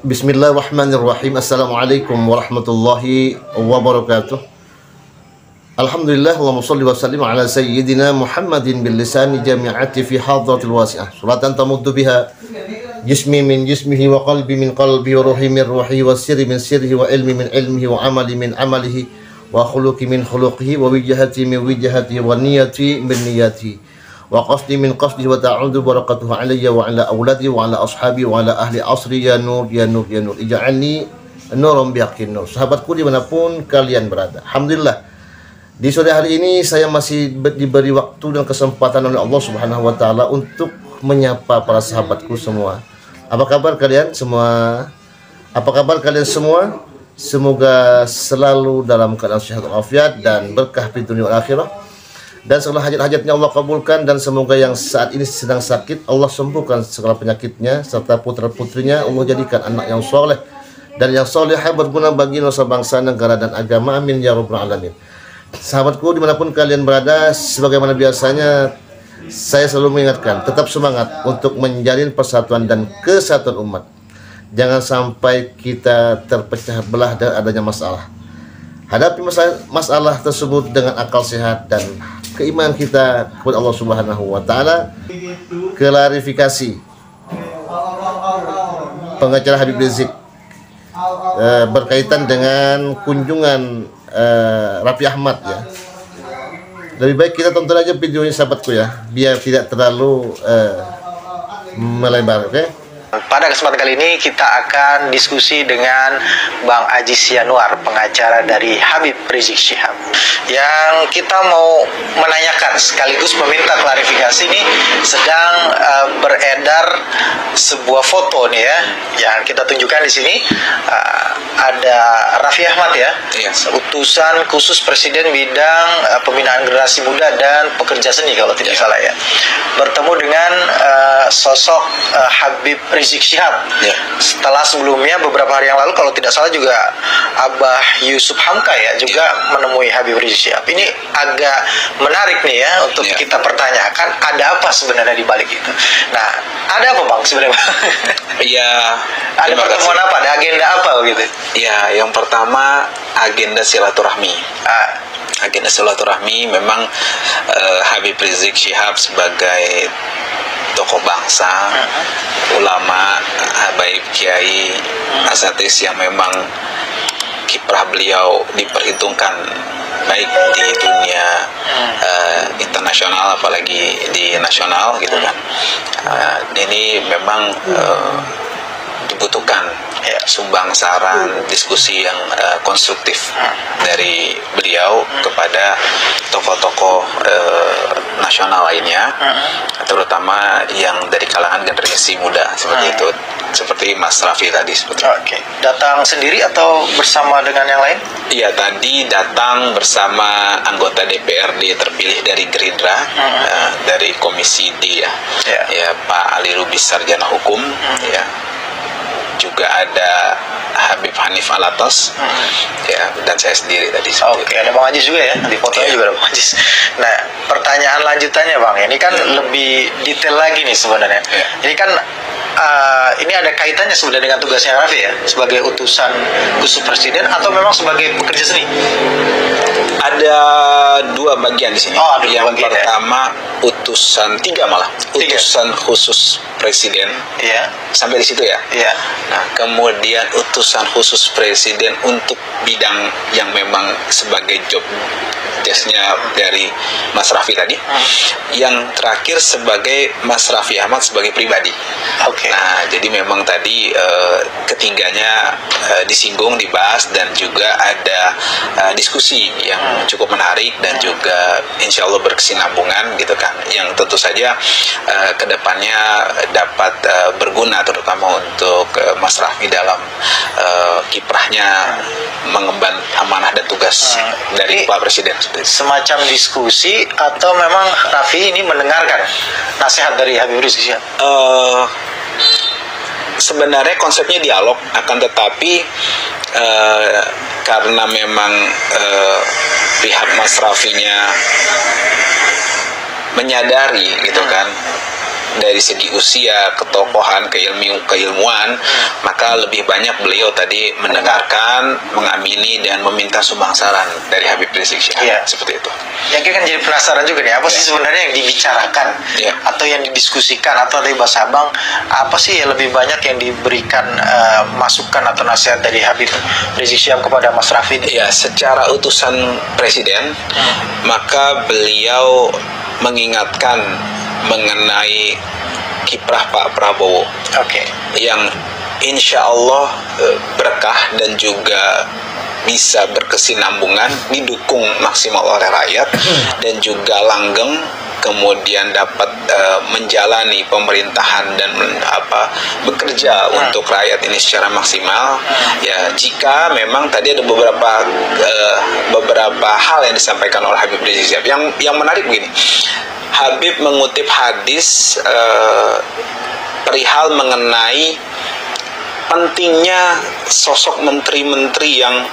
Bismillahirrahmanirrahim. Assalamualaikum warahmatullahi wabarakatuh. Alhamdulillah, Allahumma sholli wa sallim ala sayyidina Muhammadin bil lisani jami'ati fi hadratil wasi'ah. Suratan tamuddu biha jismi min jismihi wa qalbi min qalbi wa ruhi min ruhi wa sirri min sirrihi wa ilmi min ilmihi wa amali min amalihi wa khuluqi min khuluqihi wa wijhati min wijhati wa niyati min niyati wa qasdi min qasdi wa ta'udu barakatuhu alayya wa ala awladi wa ala ashabi wa ala ahli asri ya nur ya nur ya nur ij'alni nurum bihaqqin nur. Sahabatku dimanapun kalian berada, alhamdulillah di sore hari ini saya masih diberi waktu dan kesempatan oleh Allah Subhanahu wa taala untuk menyapa para sahabatku semua. Apa kabar kalian semua? Apa kabar kalian semua? Semoga selalu dalam keadaan sehat walafiat dan berkah di dunia dan akhirat. Dan segala hajat-hajatnya Allah kabulkan, dan semoga yang saat ini sedang sakit Allah sembuhkan segala penyakitnya, serta putra-putrinya Allah jadikan anak yang soleh dan yang solehah berguna bagi nusa bangsa, negara dan agama. Amin ya rabbal alamin. Sahabatku dimanapun kalian berada, sebagaimana biasanya saya selalu mengingatkan, tetap semangat untuk menjalin persatuan dan kesatuan umat. Jangan sampai kita terpecah belah dan adanya masalah. Hadapi masalah tersebut dengan akal sehat dan keimanan kita kepada Allah Subhanahu wa taala. Klarifikasi pengacara Habib Rizik berkaitan dengan kunjungan Raffi Ahmad ya. Lebih baik kita tonton aja videonya sahabatku ya, biar tidak terlalu melebar, oke? Pada kesempatan kali ini kita akan diskusi dengan Bang Ajis Yanuar, pengacara dari Habib Rizik Syihab, yang kita mau menanyakan sekaligus meminta klarifikasi. Ini sedang beredar sebuah foto nih ya, yang kita tunjukkan di sini. Ada Raffi Ahmad ya, utusan khusus Presiden bidang pembinaan generasi muda dan pekerja seni kalau tidak salah ya, bertemu dengan sosok Habib Rizik Syihab. Setelah sebelumnya beberapa hari yang lalu kalau tidak salah juga Abah Yusuf Hamka ya juga menemui Habib Rizik Syihab. Ini agak menarik nih ya untuk kita pertanyakan, ada apa sebenarnya di balik itu. Nah, ada apa Bang sebenarnya? Iya. Ada pertemuan apa? Ada agenda apa begitu? Ya, yang pertama agenda silaturahmi. Agenda silaturahmi memang Habib Rizik Syihab sebagai tokoh bangsa, ulama, habaib, kiai, asatis yang memang kiprah beliau diperhitungkan baik di dunia internasional apalagi di nasional gitu kan. Ini memang dibutuhkan sumbang saran, diskusi yang konstruktif dari beliau kepada tokoh-tokoh nasional lainnya, terutama yang dari kalangan generasi muda seperti itu, seperti Mas Raffi tadi seperti itu. Datang sendiri atau bersama dengan yang lain? Iya, tadi datang bersama anggota DPRD terpilih dari Gerindra, dari Komisi D ya, Pak Ali Lubis Sarjana Hukum ya. Juga ada Habib Hanif Alatas ya, dan saya sendiri tadi. Ada Bang Ajis juga ya, di fotonya juga ada Bang Ajis. Nah, pertanyaan lanjutannya Bang, ini kan lebih detail lagi nih sebenarnya. Ini kan ini ada kaitannya sebenarnya dengan tugasnya Raffi ya, sebagai utusan khusus Presiden atau memang sebagai pekerja seni? Ada dua bagian di sini. Yang pertama utusan utusan khusus Presiden. Sampai di situ ya. Nah, kemudian utusan khusus Presiden untuk bidang yang memang sebagai job desk-nya dari Mas Raffi tadi. Yang terakhir sebagai Mas Raffi Ahmad sebagai pribadi. Nah, jadi memang tadi ketiganya disinggung, dibahas, dan juga ada diskusi yang cukup menarik dan juga insya Allah berkesinambungan gitu kan, yang tentu saja kedepannya dapat berguna terutama untuk Mas Raffi dalam kiprahnya mengemban amanah dan tugas dari Pak Presiden. Semacam diskusi atau memang Raffi ini mendengarkan nasihat dari Habib Rizik Syihab? Sebenarnya konsepnya dialog, akan tetapi karena memang pihak Mas Raffinya menyadari gitu kan dari segi usia, ketokohan, keilmuan, maka lebih banyak beliau tadi mendengarkan, mengamini dan meminta sumbangsaran dari Habib Rizik Syihab. Seperti itu. Yang kita kan jadi penasaran juga nih, apa sih sebenarnya yang dibicarakan atau yang didiskusikan, atau dari Mas Abang, apa sih yang lebih banyak yang diberikan masukan atau nasihat dari Habib Rizik Syihab kepada Mas Raffi? Ya, secara utusan presiden, maka beliau mengingatkan mengenai kiprah Pak Prabowo, yang insya Allah berkah dan juga bisa berkesinambungan, didukung maksimal oleh rakyat dan juga langgeng, kemudian dapat menjalani pemerintahan dan bekerja untuk rakyat ini secara maksimal. Ya, jika memang tadi ada beberapa hal yang disampaikan oleh Habib Rizik Syihab yang menarik begini. Habib mengutip hadis perihal mengenai pentingnya sosok menteri-menteri yang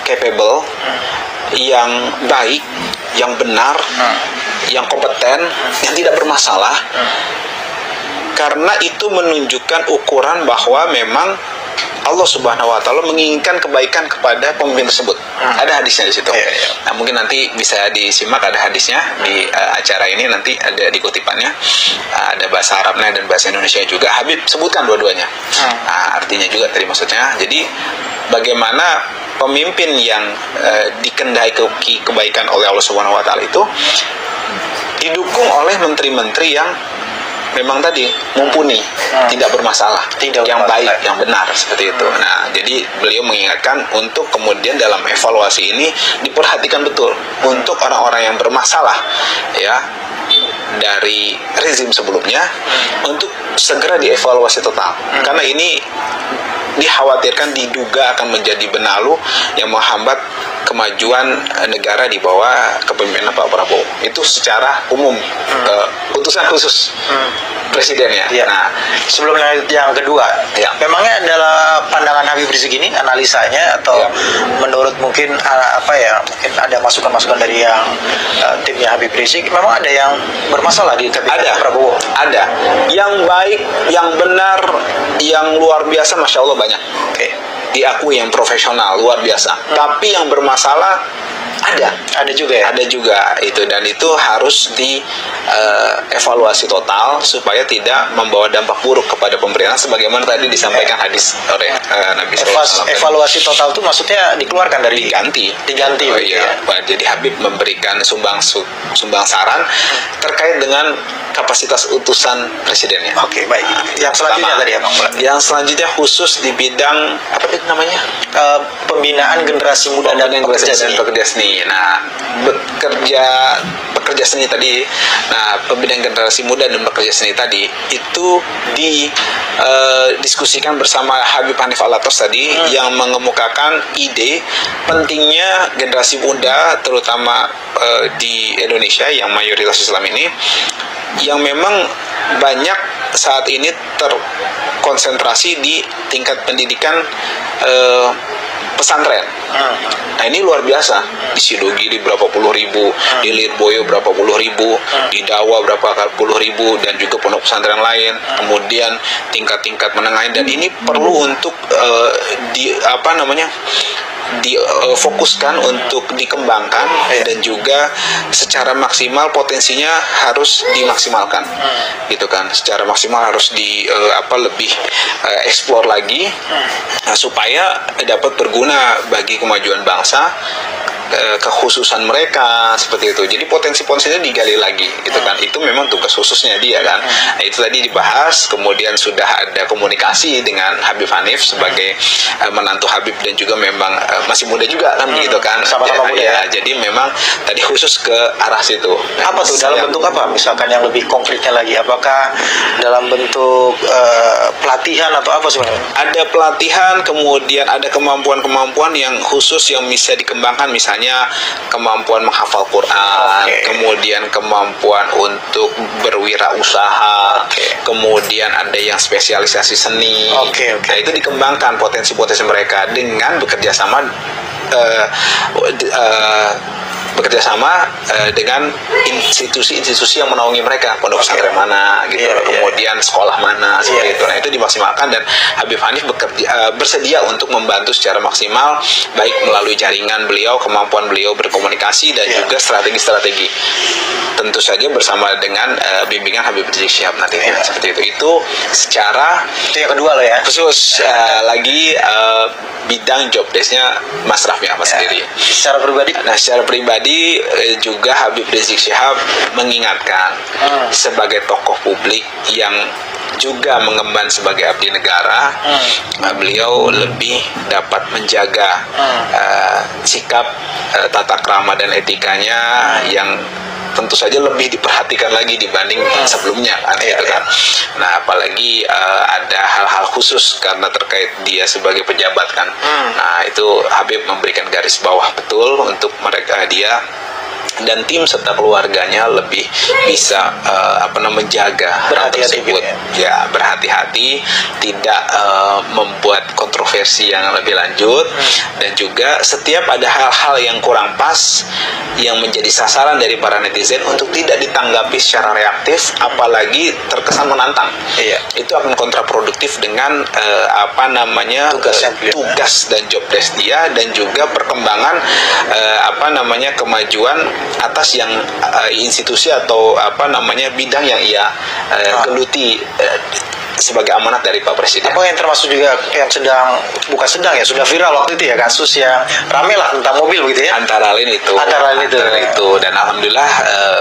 capable, yang baik, yang benar, yang kompeten, yang tidak bermasalah, karena itu menunjukkan ukuran bahwa memang Allah Subhanahu wa Ta'ala menginginkan kebaikan kepada pemimpin tersebut. Ada hadisnya di situ. Nah, mungkin nanti bisa disimak, ada hadisnya di acara ini, nanti ada di kutipannya. Ada bahasa Arabnya dan bahasa Indonesia juga. Habib sebutkan dua-duanya. Artinya juga tadi maksudnya. Jadi bagaimana pemimpin yang dikehendaki kebaikan oleh Allah Subhanahu wa Ta'ala itu didukung oleh menteri-menteri yang memang tadi mumpuni, tidak bermasalah, yang baik, yang benar, seperti itu. Nah, jadi beliau mengingatkan untuk kemudian dalam evaluasi ini diperhatikan betul untuk orang-orang yang bermasalah, ya, dari rezim sebelumnya, untuk segera dievaluasi total, karena ini dikhawatirkan, diduga akan menjadi benalu yang menghambat kemajuan negara di bawah kepemimpinan Pak Prabowo. Itu secara umum, utusan khusus presidennya. Nah, sebelum yang kedua, memangnya adalah pandangan Habib Rizik ini, analisanya, atau menurut mungkin mungkin ada masukan-masukan dari yang timnya Habib Rizik, memang ada yang bermasalah di kepemimpinan Prabowo? Ada. Yang baik, yang benar, yang luar biasa, Masya Allah banyak. Diakui yang profesional, luar biasa. Tapi yang bermasalah ada juga ya? Ada juga itu, dan itu harus dievaluasi total supaya tidak membawa dampak buruk kepada pemerintahan sebagaimana tadi disampaikan hadis oleh Nabi SAW. Evaluasi total itu maksudnya dikeluarkan dari diganti. Jadi Habib memberikan sumbang saran terkait dengan kapasitas utusan presidennya. Baik. Yang selanjutnya tadi ya, Bang. Yang selanjutnya khusus di bidang apa itu namanya? Pembinaan generasi muda dan pekerja seni. Nah, pekerja seni tadi. Nah, pembinaan generasi muda dan pekerja seni tadi itu didiskusikan bersama Habib Hanif Alatas tadi, yang mengemukakan ide pentingnya generasi muda, terutama di Indonesia yang mayoritas Islam ini, yang memang banyak saat ini terkonsentrasi di tingkat pendidikan pesantren. Nah, ini luar biasa. Di Sidogiri berapa puluh ribu, di Lirboyo berapa puluh ribu, di Dawa berapa puluh ribu, dan juga pondok pesantren lain. Kemudian tingkat-tingkat menengah, dan ini perlu untuk difokuskan untuk dikembangkan, dan juga secara maksimal potensinya harus dimaksimalkan, gitu kan. Secara maksimal harus lebih eksplor lagi, supaya dapat berguna bagi kemajuan bangsa, kekhususan mereka, seperti itu. Jadi potensi-potensinya digali lagi, gitu kan. Itu memang tugas khususnya dia kan. Nah, itu tadi dibahas, kemudian sudah ada komunikasi dengan Habib Hanif sebagai menantu Habib, dan juga memang masih muda juga kan, begitu kan. Sama-sama muda ya. Jadi memang tadi khusus ke arah situ. Apa tuh, dalam bentuk apa? Misalkan yang lebih konkretnya lagi, apakah dalam bentuk pelatihan atau apa sebenarnya? Ada pelatihan, kemudian ada kemampuan-kemampuan yang khusus yang bisa dikembangkan, misalnya kemampuan menghafal Quran, kemudian kemampuan untuk berwirausaha, kemudian ada yang spesialisasi seni. Nah, itu dikembangkan potensi-potensi mereka dengan bekerja sama bekerja sama dengan institusi-institusi yang menaungi mereka, pondok pesantren mana gitu, kemudian sekolah mana seperti itu. Nah, itu dimaksimalkan dan Habib Hanif bersedia untuk membantu secara maksimal, baik melalui jaringan beliau, kemampuan beliau berkomunikasi dan juga strategi-strategi. Tentu saja bersama dengan bimbingan Habib Rizik Syihab nantinya seperti itu. Itu secara itu yang kedua loh ya. Khusus lagi bidang job desk-nya Mas Raffi Ahmad sendiri. Secara pribadi? Nah, secara pribadi juga Habib Rizik Syihab mengingatkan sebagai tokoh publik yang juga mengemban sebagai abdi negara, beliau lebih dapat menjaga sikap, tata krama dan etikanya yang tentu saja lebih diperhatikan lagi dibanding sebelumnya kan, gitu kan. Nah, apalagi ada hal-hal khusus karena terkait dia sebagai pejabat kan. Nah, itu Habib memberikan garis bawah betul untuk mereka, dia dan tim serta keluarganya lebih bisa menjaga hal tersebut, ya berhati-hati, tidak membuat kontroversi yang lebih lanjut, dan juga setiap ada hal-hal yang kurang pas yang menjadi sasaran dari para netizen untuk tidak ditanggapi secara reaktif, apalagi terkesan menantang. Itu akan kontraproduktif dengan tugas dan job desk dia, dan juga perkembangan kemajuan atas yang institusi atau bidang yang ia geluti sebagai amanat dari Pak Presiden. Apa yang termasuk juga yang sudah viral waktu itu ya, kasus yang rame lah tentang mobil begitu ya? Antara lain itu. Dan alhamdulillah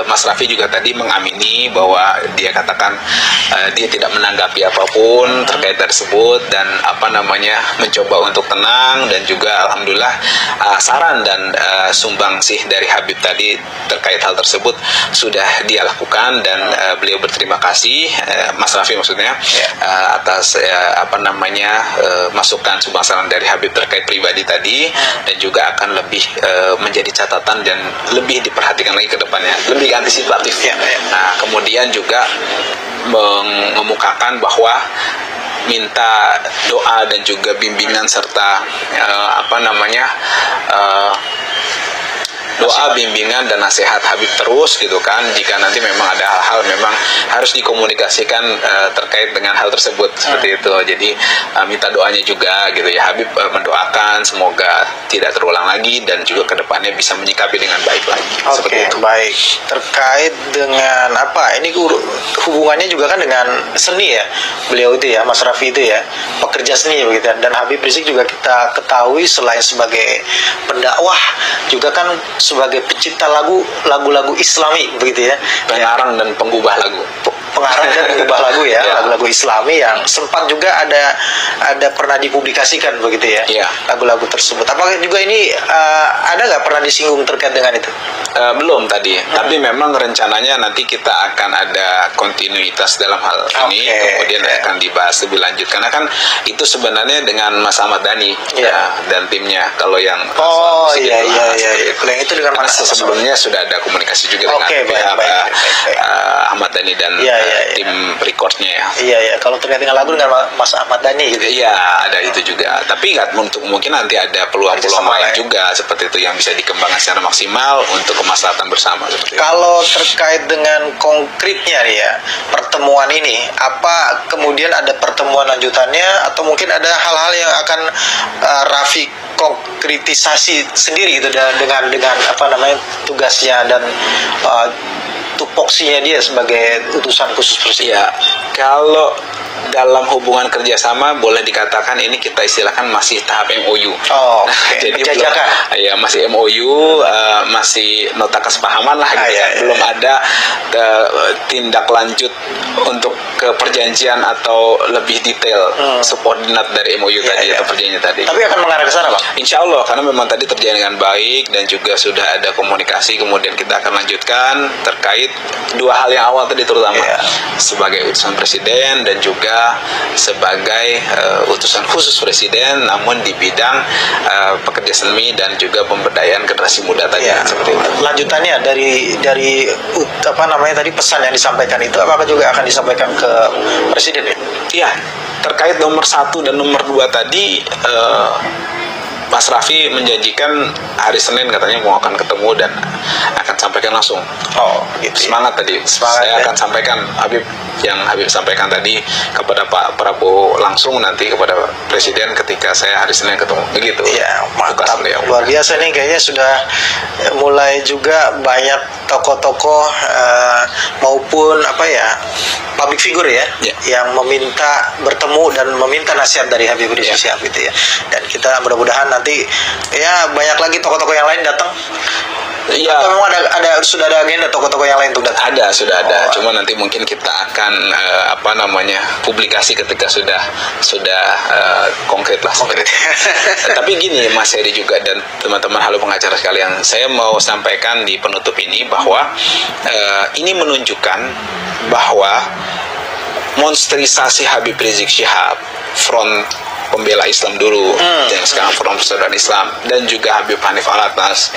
Mas Raffi juga tadi mengamini bahwa dia katakan dia tidak menanggapi apapun terkait tersebut dan mencoba untuk tenang, dan juga alhamdulillah saran dan sumbangsih dari Habib tadi terkait hal tersebut sudah dia lakukan, dan beliau berterima kasih, Mas Raffi maksudnya, atas masukan sumbangsih dari Habib terkait pribadi tadi, dan juga akan lebih menjadi catatan dan lebih diperhatikan lagi ke depannya, lebih antisipatif. Nah, kemudian juga mengemukakan bahwa minta doa dan juga bimbingan serta doa, bimbingan, dan nasihat Habib terus gitu kan, jika nanti memang ada hal-hal memang harus dikomunikasikan terkait dengan hal tersebut seperti itu. Jadi minta doanya juga gitu ya, Habib mendoakan semoga tidak terulang lagi dan juga kedepannya bisa menyikapi dengan baik lagi. Seperti itu. Baik. Terkait dengan ini hubungannya juga kan dengan seni ya, beliau itu ya, Mas Raffi itu ya, pekerja seni begitu. Dan Habib Rizik juga kita ketahui selain sebagai pendakwah juga kan sebagai pencipta lagu-lagu Islami begitu ya, pengarang dan pengubah lagu, lagu ya, lagu-lagu Islami yang sempat juga ada pernah dipublikasikan begitu ya, lagu-lagu tersebut. Apakah juga ini ada nggak pernah disinggung terkait dengan itu? Belum tadi, tapi memang rencananya nanti kita akan ada kontinuitas dalam hal ini, kemudian akan dibahas lebih lanjut, karena kan itu sebenarnya dengan Mas Ahmad Dhani dan timnya. Kalau yang yang itu dengan Mas sebelumnya sudah ada komunikasi juga dengan pihak Ahmad Dhani dan tim recordnya ya. Kalau terkait dengan lagu dengan Mas Ahmad Dhani gitu. Ada itu juga. Tapi mungkin nanti ada peluang-peluang lain juga seperti itu yang bisa dikembangkan secara maksimal untuk kemaslahatan bersama seperti itu. Kalau terkait dengan konkretnya nih ya, pertemuan ini, apa kemudian ada pertemuan lanjutannya atau mungkin ada hal-hal yang akan Raffi konkretisasi sendiri gitu dengan tugasnya dan tupoksinya dia sebagai utusan khusus Presiden? Kalau dalam hubungan kerjasama boleh dikatakan ini kita istilahkan masih tahap MOU. Jadi masih MOU, masih nota kesepahaman lah gitu belum ada tindak lanjut untuk ke perjanjian atau lebih detail subordinat dari MOU tadi atau perjanjian tadi. Tapi akan mengarah ke sana, Pak? Insya Allah, karena memang tadi terjadi dengan baik dan juga sudah ada komunikasi, kemudian kita akan lanjutkan terkait dua hal yang awal tadi, terutama sebagai utusan Presiden dan juga sebagai utusan khusus Presiden, namun di bidang pekerja seni dan juga pemberdayaan generasi muda tadi. Seperti itu. Lanjutannya dari tadi pesan yang disampaikan itu, apakah juga akan disampaikan ke Presiden ya? Terkait nomor 1 dan nomor 2 tadi Mas Raffi menjanjikan hari Senin katanya mau akan ketemu dan akan sampaikan langsung. Oh, gitu. Semangat tadi. Saya akan sampaikan Habib yang Habib sampaikan tadi kepada Pak Prabowo langsung nanti kepada Presiden ketika saya hari Senin ketemu. Begitu. Iya, mantap. Luar biasa nih, kayaknya sudah mulai juga banyak tokoh-tokoh maupun public figure yang meminta bertemu dan meminta nasihat dari Habib Rizik Syihab gitu ya. Dan kita mudah-mudahan nanti banyak lagi tokoh-tokoh yang lain datang. Iya. Atau memang sudah ada agenda tokoh-tokoh yang lain untuk datang? Sudah ada. Cuma nanti mungkin kita akan publikasi ketika sudah konkret lah. Tapi gini Mas Heri juga dan teman-teman halo pengacara sekalian, saya mau sampaikan di penutup ini bahwa ini menunjukkan bahwa monsterisasi Habib Rizik Syihab, front pembela Islam dulu, yang sekarang Front Persaudaraan Islam, dan juga Habib Hanif Alatas,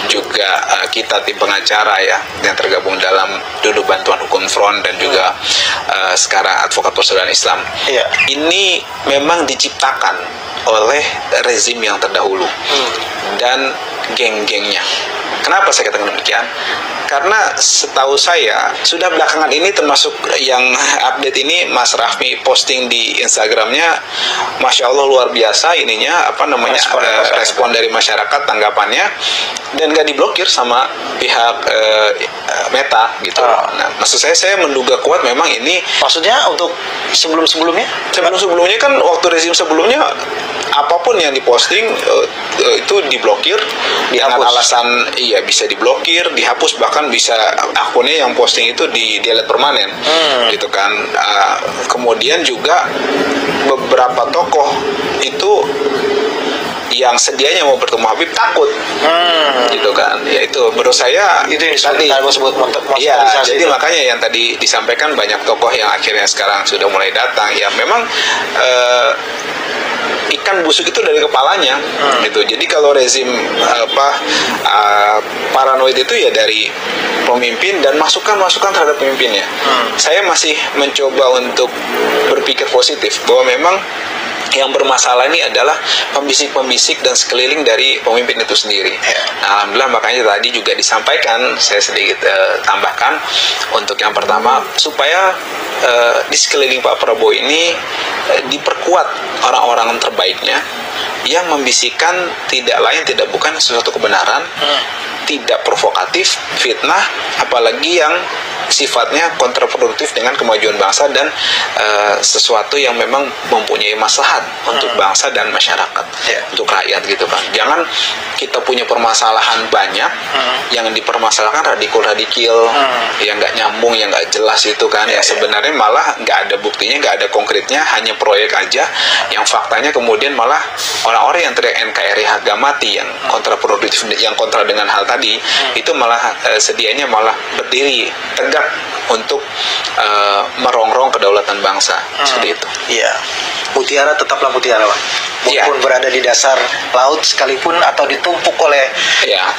juga kita tim pengacara yang tergabung dalam dulu Bantuan Hukum Front dan juga sekarang Advokat Persaudaraan Islam. Ini memang diciptakan oleh rezim yang terdahulu dan geng-gengnya. Kenapa saya katakan demikian? Karena setahu saya sudah belakangan ini, termasuk yang update ini Mas Raffi posting di Instagramnya, Masya Allah luar biasa ininya respon dari masyarakat, tanggapannya, dan gak diblokir sama pihak Meta gitu. Nah, maksud saya menduga kuat memang ini. Maksudnya untuk sebelum-sebelumnya kan waktu rezim sebelumnya apapun yang diposting itu diblokir dengan alasan bisa diblokir, dihapus, bahkan bisa akunnya yang posting itu di delete permanen gitu kan. Kemudian juga beberapa tokoh itu yang sedianya mau bertemu Habib takut gitu kan. Ya itu menurut saya itu yang tadi jadi itu. Makanya yang tadi disampaikan banyak tokoh yang akhirnya sekarang sudah mulai datang. Ya memang ikan busuk itu dari kepalanya gitu. Jadi kalau rezim paranoid itu ya dari pemimpin dan masukan-masukan terhadap pemimpinnya. Saya masih mencoba untuk berpikir positif bahwa memang yang bermasalah ini adalah pembisik-pembisik dan sekeliling dari pemimpin itu sendiri. Nah, alhamdulillah makanya tadi juga disampaikan, saya sedikit tambahkan untuk yang pertama supaya di sekeliling Pak Prabowo ini diperkuat orang-orang terbaiknya yang membisikkan tidak lain tidak bukan sesuatu kebenaran, tidak provokatif, fitnah, apalagi yang sifatnya kontraproduktif dengan kemajuan bangsa dan sesuatu yang memang mempunyai maslahat untuk bangsa dan masyarakat, untuk rakyat gitu kan. Jangan kita punya permasalahan banyak yang dipermasalahkan radikal yang nggak nyambung, yang nggak jelas itu kan, yang sebenarnya malah nggak ada buktinya, nggak ada konkretnya, hanya proyek aja, yang faktanya kemudian malah orang-orang yang teriak NKRI harga mati, yang kontraproduktif, yang kontra dengan hal tadi, itu malah sedianya malah berdiri tegak untuk merongrong kedaulatan bangsa. Seperti itu. Iya. Mutiara tetaplah mutiara, Pak. Walaupun berada di dasar laut sekalipun atau ditumpuk oleh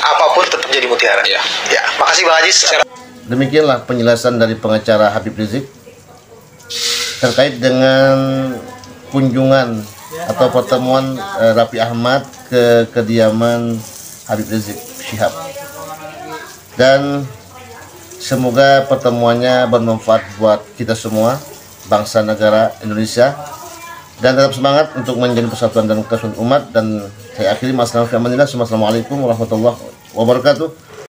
apapun, tetap jadi mutiara. Makasih Bang Ajis. Demikianlah penjelasan dari pengacara Habib Rizik terkait dengan kunjungan atau pertemuan Raffi Ahmad ke kediaman Habib Rizik Syihab. Dan semoga pertemuannya bermanfaat buat kita semua, bangsa negara Indonesia, dan tetap semangat untuk menjalin persatuan dan kesatuan umat. Dan saya akhiri, Assalamualaikum warahmatullahi wabarakatuh.